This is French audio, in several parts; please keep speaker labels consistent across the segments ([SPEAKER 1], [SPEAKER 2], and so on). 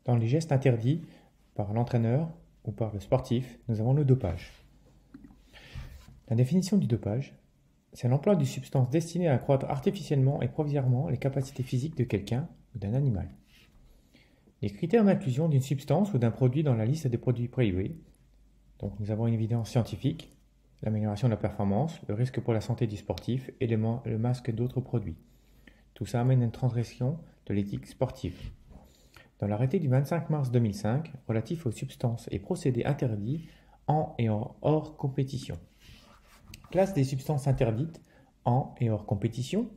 [SPEAKER 1] Dans les gestes interdits par l'entraîneur ou par le sportif, nous avons le dopage. La définition du dopage, c'est l'emploi de substances destinées à accroître artificiellement et provisoirement les capacités physiques de quelqu'un ou d'un animal. Les critères d'inclusion d'une substance ou d'un produit dans la liste des produits prohibés. Donc nous avons une évidence scientifique, l'amélioration de la performance, le risque pour la santé du sportif et le masque d'autres produits. Tout ça amène à une transgression de l'éthique sportive. Dans l'arrêté du 25 mars 2005 relatif aux substances et procédés interdits en et hors compétition. Classe des substances interdites en et hors compétition.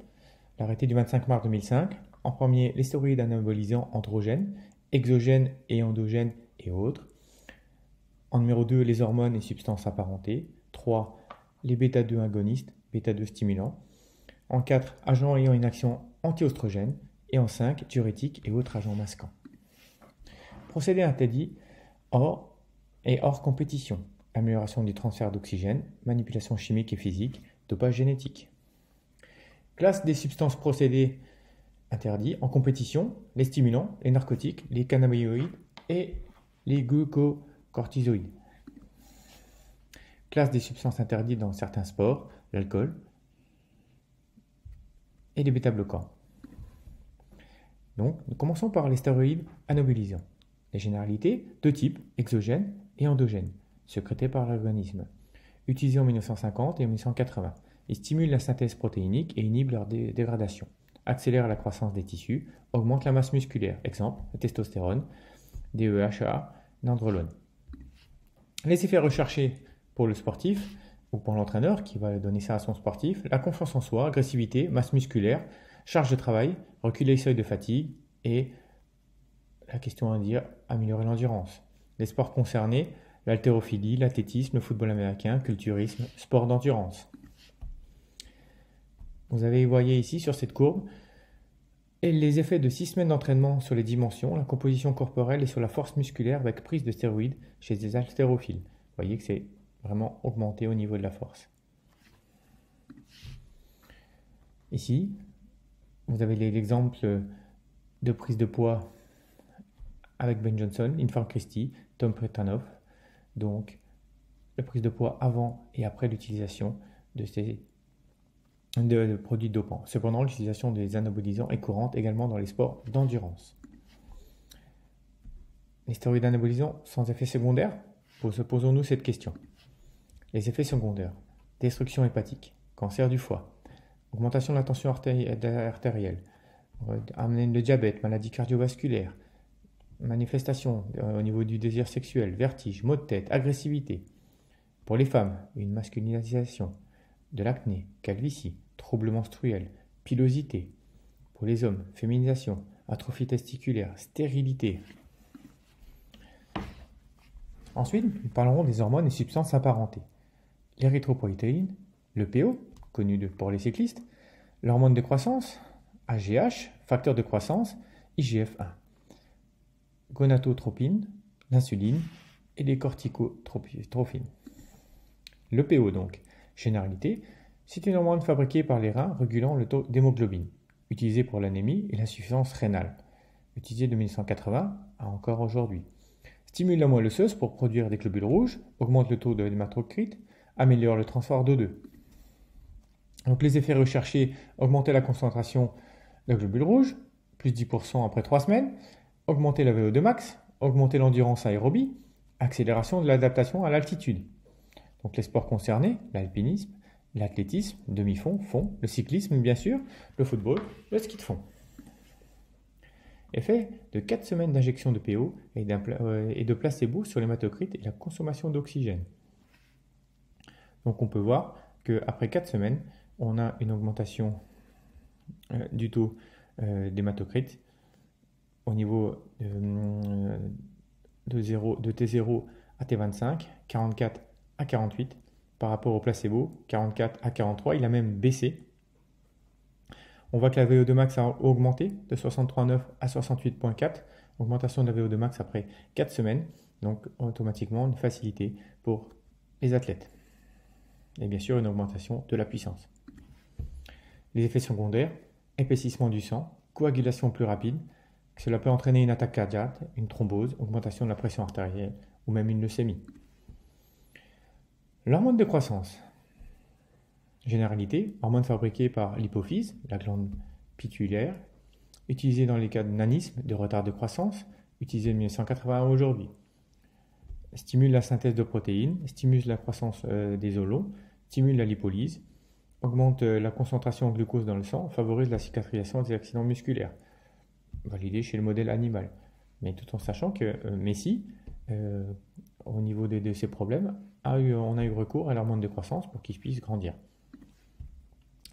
[SPEAKER 1] L'arrêté du 25 mars 2005. En premier, les stéroïdes anabolisants androgènes, exogènes et endogènes et autres. En numéro 2, les hormones et substances apparentées. 3, les bêta-2 agonistes, bêta-2 stimulants. En 4, agents ayant une action anti-oestrogène. Et en 5, diurétiques et autres agents masquants. Procédés interdits hors et hors compétition. Amélioration du transfert d'oxygène, manipulation chimique et physique, dopage génétique. Classe des substances procédés interdits en compétition, les stimulants, les narcotiques, les cannabinoïdes et les glucocorticoïdes. Classe des substances interdites dans certains sports, l'alcool et les bêta-bloquants. Donc, nous commençons par les stéroïdes anabolisants. Les généralités, deux types, exogènes et endogènes, sécrétés par l'organisme. Utilisés en 1950 et en 1980, ils stimulent la synthèse protéinique et inhibent leur dégradation, accélèrent la croissance des tissus, augmentent la masse musculaire, exemple, la testostérone, DHEA, nandrolone. Les effets recherchés pour le sportif ou pour l'entraîneur qui va donner ça à son sportif, la confiance en soi, agressivité, masse musculaire, charge de travail, reculer les seuils de fatigue et la question à dire, améliorer l'endurance. Les sports concernés, l'haltérophilie, l'athlétisme, le football américain, culturisme, sport d'endurance. Voyez ici sur cette courbe les effets de 6 semaines d'entraînement sur les dimensions, la composition corporelle et sur la force musculaire avec prise de stéroïdes chez des haltérophiles. Vous voyez que c'est vraiment augmenté au niveau de la force. Ici, vous avez l'exemple de prise de poids avec Ben Johnson, Infor Christie, Tom Pretanoff. Donc, la prise de poids avant et après l'utilisation de ces produits dopants. Cependant, l'utilisation des anabolisants est courante également dans les sports d'endurance. Les stéroïdes anabolisants sans effet secondaire? Posons-nous cette question. Les effets secondaires: destruction hépatique, cancer du foie, augmentation de la tension artérielle, amène le diabète, maladie cardiovasculaire, manifestations au niveau du désir sexuel, vertige, maux de tête, agressivité. Pour les femmes, une masculinisation, de l'acné, calvitie, troubles menstruels, pilosité. Pour les hommes, féminisation, atrophie testiculaire, stérilité. Ensuite, nous parlerons des hormones et substances apparentées. L'érythropoïétine, le PO, connu pour les cyclistes, l'hormone de croissance, AGH, facteur de croissance, IGF-1, gonadotropine, l'insuline et les corticotrophines. Le PO donc, généralité, c'est une hormone fabriquée par les reins régulant le taux d'hémoglobine, utilisée pour l'anémie et l'insuffisance rénale, utilisée de 1980 à encore aujourd'hui. Stimule la moelle osseuse pour produire des globules rouges, augmente le taux de l'hématocrite, améliore le transport d'O2. Donc les effets recherchés: augmenter la concentration de globules rouges, plus 10% après 3 semaines, augmenter la VO2 max, augmenter l'endurance aérobie, accélération de l'adaptation à l'altitude. Donc les sports concernés, l'alpinisme, l'athlétisme, demi-fond, fond, le cyclisme bien sûr, le football, le ski de fond. Effet de 4 semaines d'injection de PO et de placebo sur l'hématocrite et la consommation d'oxygène. Donc on peut voir qu'après 4 semaines, on a une augmentation du taux d'hématocrite au niveau de T0 à T25, 44 à 48 par rapport au placebo, 44 à 43, il a même baissé. On voit que la VO2 max a augmenté de 63,9 à 68,4, augmentation de la VO2 max après 4 semaines, donc automatiquement une facilité pour les athlètes. Et bien sûr une augmentation de la puissance. Les effets secondaires: épaississement du sang, coagulation plus rapide, Cela peut entraîner une attaque cardiaque, une thrombose, augmentation de la pression artérielle ou même une leucémie. L'hormone de croissance. Généralité, hormone fabriquée par l'hypophyse, la glande pituitaire, utilisée dans les cas de nanisme, de retard de croissance, utilisée en 1981 aujourd'hui. Stimule la synthèse de protéines, stimule la croissance des os longs, stimule la lipolyse, augmente la concentration en glucose dans le sang, favorise la cicatrisation des accidents musculaires, validé chez le modèle animal. Mais tout en sachant que Messi, au niveau de ses problèmes, on a eu recours à l'hormone de croissance pour qu'il puisse grandir.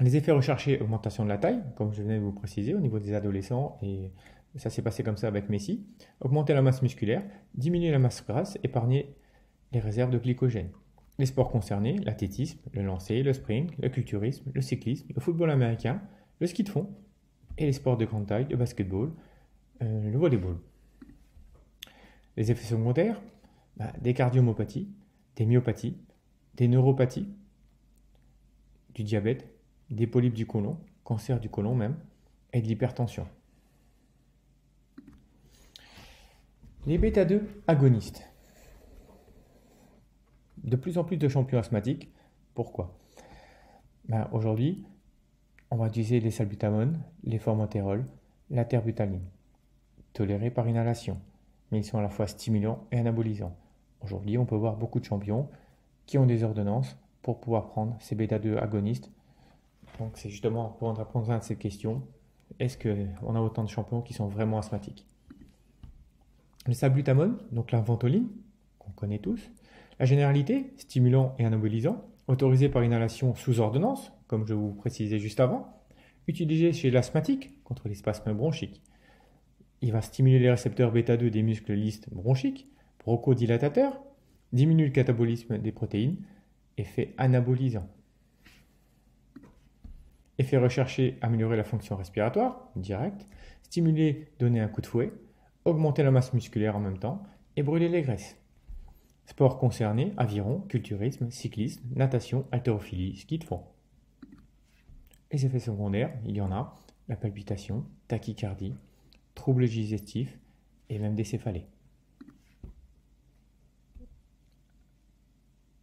[SPEAKER 1] Les effets recherchés, augmentation de la taille, comme je venais de vous préciser, au niveau des adolescents, et ça s'est passé comme ça avec Messi. Augmenter la masse musculaire, diminuer la masse grasse, épargner les réserves de glycogène. Les sports concernés, l'athlétisme, le lancer, le sprint, le culturisme, le cyclisme, le football américain, le ski de fond, et les sports de grande taille, le basketball, le volleyball. Les effets secondaires, des cardiomyopathies, des myopathies, des neuropathies, du diabète, des polypes du côlon, cancer du côlon même, et de l'hypertension. Les bêta-2 agonistes. De plus en plus de champions asthmatiques. Pourquoi? Aujourd'hui, on va utiliser les salbutamol, les formoterol, la terbutaline, tolérés par inhalation, mais ils sont à la fois stimulants et anabolisants. Aujourd'hui, on peut voir beaucoup de champions qui ont des ordonnances pour pouvoir prendre ces bêta-2 agonistes. Donc c'est justement pour répondre à cette question, est-ce qu'on a autant de champions qui sont vraiment asthmatiques? Le salbutamol, donc la ventoline, qu'on connaît tous. La généralité, stimulant et anabolisant, autorisé par inhalation sous ordonnance, comme je vous précisais juste avant, utilisé chez l'asthmatique contre les spasmes bronchiques. Il va stimuler les récepteurs bêta-2 des muscles lisses bronchiques, bronchodilatateur, diminue le catabolisme des protéines, effet anabolisant. Effet recherché, améliorer la fonction respiratoire, direct, stimuler, donner un coup de fouet, augmenter la masse musculaire en même temps et brûler les graisses. Sports concernés, aviron, culturisme, cyclisme, natation, haltérophilie, ski de fond. Les effets secondaires, il y en a, la palpitation, tachycardie, troubles digestifs et même des céphalées.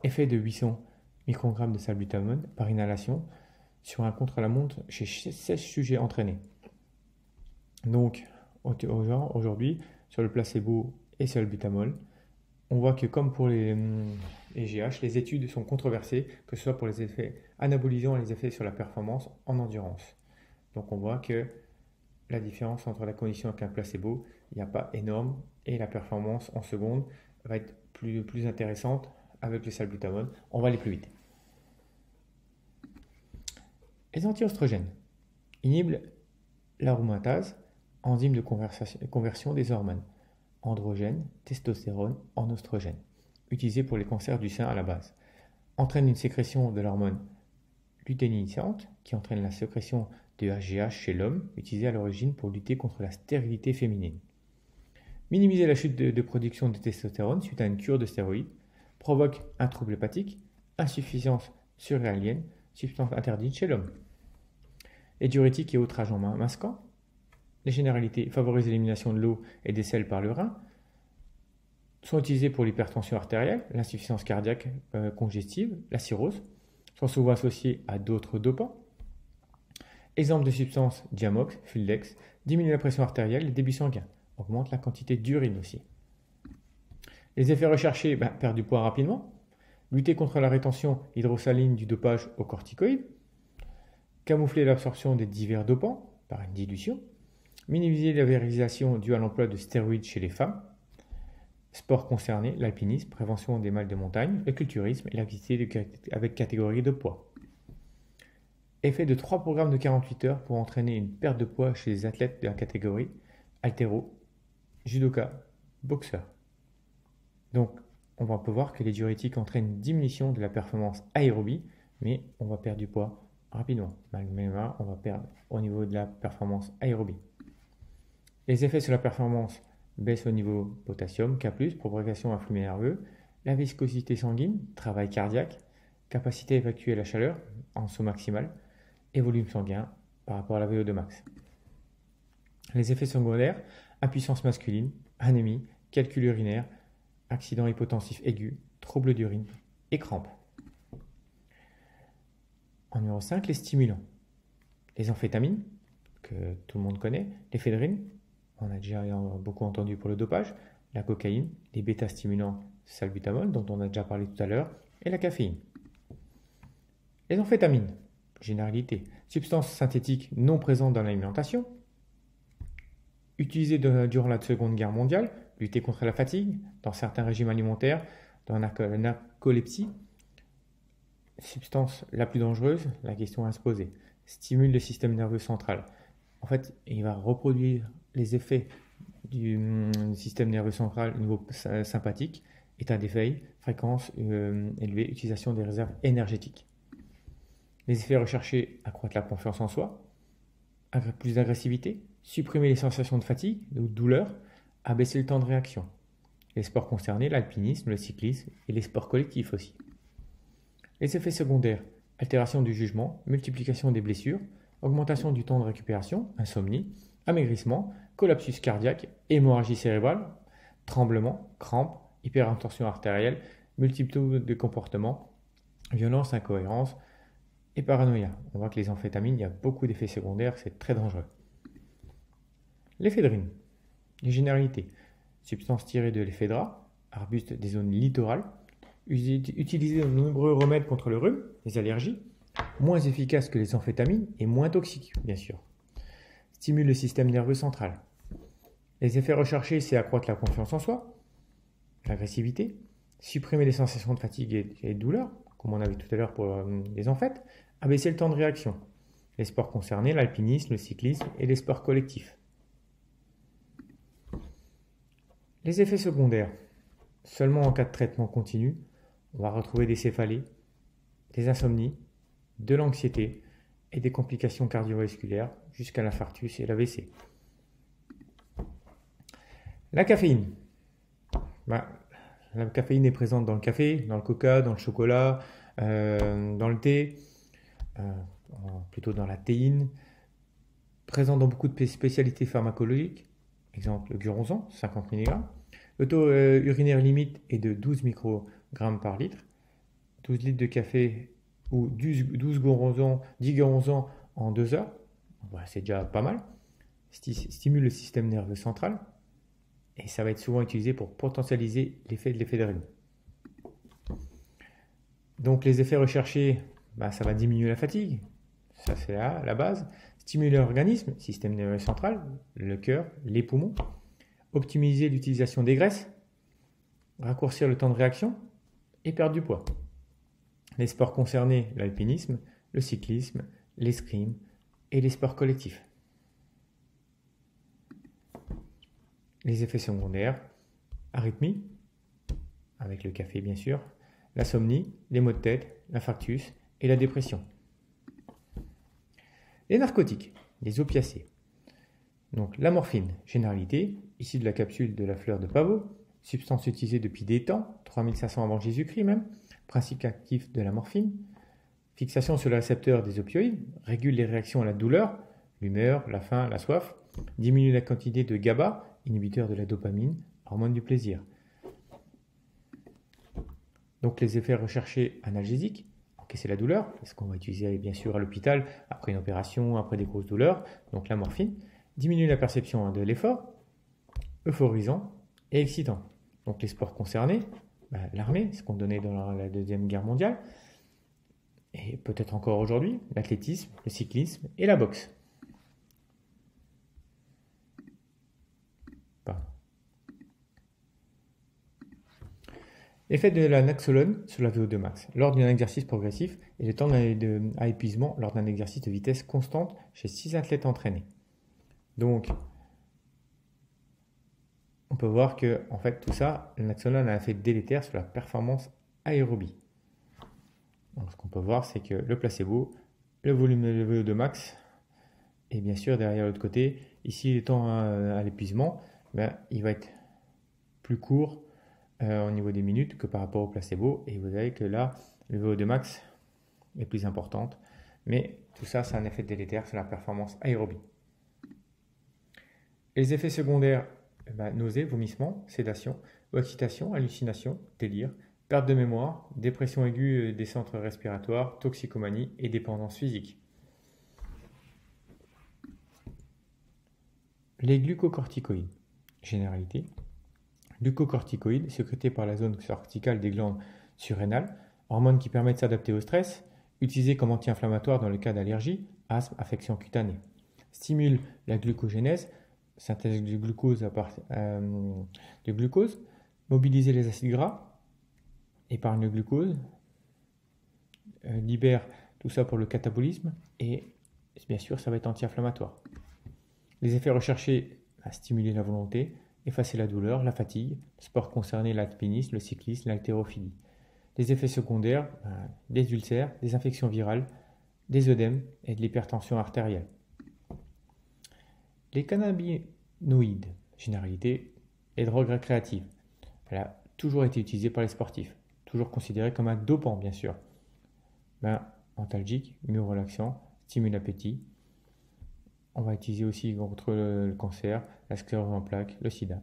[SPEAKER 1] Effet de 800 microgrammes de salbutamol par inhalation sur un contre-la-montre chez 16 sujets entraînés. Donc, aujourd'hui, sur le placebo et salbutamol, on voit que comme pour les GH, les études sont controversées, que ce soit pour les effets anabolisants et les effets sur la performance en endurance. Donc on voit que la différence entre la condition avec un placebo, il n'y a pas énorme, et la performance en seconde va être plus intéressante avec le salbutamol. On va aller plus vite. Les anti-oestrogènes inhibent l'aromatase, enzyme de conversion des hormones androgène, testostérone en oestrogène, utilisé pour les cancers du sein à la base, entraîne une sécrétion de l'hormone lutéinisante qui entraîne la sécrétion de HGH chez l'homme, utilisé à l'origine pour lutter contre la stérilité féminine. Minimiser la chute de production de testostérone suite à une cure de stéroïdes provoque un trouble hépatique, insuffisance surrénalienne, substance interdite chez l'homme. Les diurétiques et autres agents masquants. Les généralités favorisent l'élimination de l'eau et des sels par le rein, sont utilisés pour l'hypertension artérielle, l'insuffisance cardiaque congestive, la cirrhose, sont souvent associés à d'autres dopants. Exemple de substances, Diamox, Fildex, diminue la pression artérielle, les débits sanguins, augmente la quantité d'urine aussi. Les effets recherchés, perdre du poids rapidement, lutter contre la rétention hydrosaline du dopage aux corticoïdes, camoufler l'absorption des divers dopants par une dilution, minimiser la virilisation due à l'emploi de stéroïdes chez les femmes, sport concerné, l'alpinisme, prévention des mal de montagne, le culturisme et l'activité avec catégorie de poids. Effet de 3 programmes de 48 heures pour entraîner une perte de poids chez les athlètes de la catégorie haltéro, judoka, boxeur. Donc, on peut voir que les diurétiques entraînent une diminution de la performance aérobie, mais on va perdre du poids rapidement. Malgré ça, on va perdre au niveau de la performance aérobie. Les effets sur la performance, baisse au niveau potassium, K+, propagation à flux nerveux, la viscosité sanguine, travail cardiaque, capacité à évacuer la chaleur en saut maximal et volume sanguin par rapport à la VO2 max. Les effets secondaires, impuissance masculine, anémie, calcul urinaire, accident hypotensif aigu, troubles d'urine et crampes. En numéro 5, les stimulants. Les amphétamines, que tout le monde connaît, l'éphédrine, on a déjà beaucoup entendu pour le dopage, la cocaïne, les bêta-stimulants salbutamol, dont on a déjà parlé tout à l'heure, et la caféine. Les amphétamines, généralité, substances synthétiques non présentes dans l'alimentation, utilisées durant la Seconde Guerre mondiale, lutter contre la fatigue, dans certains régimes alimentaires, dans la narcolepsie. Substance la plus dangereuse, la question à se poser, stimule le système nerveux central. En fait, il va reproduire les effets du système nerveux central au niveau sympathique, état d'éveil, fréquence élevée, utilisation des réserves énergétiques. Les effets recherchés, accroître la confiance en soi, plus d'agressivité, supprimer les sensations de fatigue ou de douleur, abaisser le temps de réaction. Les sports concernés, l'alpinisme, le cyclisme et les sports collectifs aussi. Les effets secondaires, altération du jugement, multiplication des blessures, augmentation du temps de récupération, insomnie, amaigrissement, collapsus cardiaque, hémorragie cérébrale, tremblement, crampes, hypertension artérielle, multitude de comportements, violence, incohérence et paranoïa. On voit que les amphétamines, il y a beaucoup d'effets secondaires, c'est très dangereux. L'éphédrine, les généralités, substance tirée de l'éphédra, arbuste des zones littorales, utilisé dans de nombreux remèdes contre le rhume, les allergies, moins efficace que les amphétamines et moins toxique, bien sûr. Stimule le système nerveux central. Les effets recherchés, c'est accroître la confiance en soi, l'agressivité, supprimer les sensations de fatigue et de douleur, comme on a vu tout à l'heure pour les amphètes, abaisser le temps de réaction. Les sports concernés, l'alpinisme, le cyclisme et les sports collectifs. Les effets secondaires. Seulement en cas de traitement continu, on va retrouver des céphalées, des insomnies, de l'anxiété et des complications cardiovasculaires jusqu'à l'infarctus et l'AVC. La caféine. La caféine est présente dans le café, dans le coca, dans le chocolat, dans le thé, plutôt dans la théine, présente dans beaucoup de spécialités pharmacologiques, exemple le guronzan, 50 mg. Le taux urinaire limite est de 12 microgrammes par litre. 12 litres de café ou 12 guronzans, 10 guronzans en 2 heures, c'est déjà pas mal. Stimule le système nerveux central et ça va être souvent utilisé pour potentialiser l'effet de l'éphédrine. Donc les effets recherchés, ça va diminuer la fatigue, ça c'est la base. Stimuler l'organisme, système nerveux central, le cœur, les poumons. Optimiser l'utilisation des graisses, raccourcir le temps de réaction et perdre du poids. Les sports concernés, l'alpinisme, le cyclisme, l'escrime et les sports collectifs. Les effets secondaires, arythmie, avec le café bien sûr, l'insomnie, les maux de tête, l'infarctus et la dépression. Les narcotiques, les opiacés. Donc la morphine, généralité, issue de la capsule de la fleur de pavot, substance utilisée depuis des temps, 3500 avant Jésus-Christ même, principe actif de la morphine, fixation sur le récepteur des opioïdes, régule les réactions à la douleur, l'humeur, la faim, la soif, diminue la quantité de GABA, inhibiteur de la dopamine, hormone du plaisir. Donc les effets recherchés analgésiques, encaisser la douleur, c'est ce qu'on va utiliser bien sûr à l'hôpital, après une opération, après des grosses douleurs, donc la morphine, diminue la perception de l'effort, euphorisant et excitant. Donc les sports concernés, l'armée, ce qu'on donnait dans la Deuxième Guerre mondiale, et peut-être encore aujourd'hui, l'athlétisme, le cyclisme et la boxe. Effet de la naxolone sur la VO2 max lors d'un exercice progressif et le temps à épuisement lors d'un exercice de vitesse constante chez 6 athlètes entraînés. Donc, on peut voir que en fait, tout ça, le naxolone a un effet délétère sur la performance aérobie. Donc, ce qu'on peut voir, c'est que le placebo, le volume de VO2 max, et bien sûr, derrière l'autre côté, ici, le temps à l'épuisement, il va être plus court au niveau des minutes que par rapport au placebo. Et vous voyez que là, le VO2 max est plus importante. Mais tout ça, c'est un effet délétère sur la performance aérobie. Les effets secondaires, nausées, vomissements, sédation, ou excitation, hallucination, délire, perte de mémoire, dépression aiguë des centres respiratoires, toxicomanie et dépendance physique. Les glucocorticoïdes. Généralité. Glucocorticoïdes sécrétés par la zone corticale des glandes surrénales, hormones qui permettent de s'adapter au stress, utilisés comme anti-inflammatoires dans le cas d'allergie, asthme, affection cutanée. Stimulent la glucogénèse, synthèse de glucose mobiliser les acides gras, épargne le glucose, libère tout ça pour le catabolisme et bien sûr ça va être anti-inflammatoire. Les effets recherchés à stimuler la volonté, effacer la douleur, la fatigue, le sport concerné, l'alpinisme, le cyclisme, l'haltérophilie. Les effets secondaires, des ulcères, des infections virales, des œdèmes et de l'hypertension artérielle. Les cannabinoïdes, généralité, et drogue récréative. Elle a toujours été utilisée par les sportifs, toujours considérée comme un dopant bien sûr. Antalgique, myorelaxant, stimule l'appétit. On va utiliser aussi contre le cancer, la sclérose en plaques, le sida.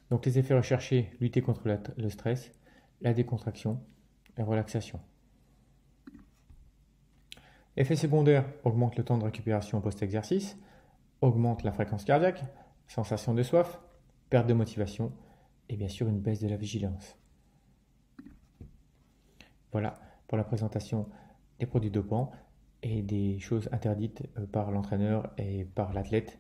[SPEAKER 1] Donc les effets recherchés, lutter contre le stress, la décontraction, la relaxation. Effets secondaires, augmente le temps de récupération post-exercice, augmente la fréquence cardiaque, sensation de soif, perte de motivation et bien sûr une baisse de la vigilance. Voilà pour la présentation des produits dopants et des choses interdites par l'entraîneur et par l'athlète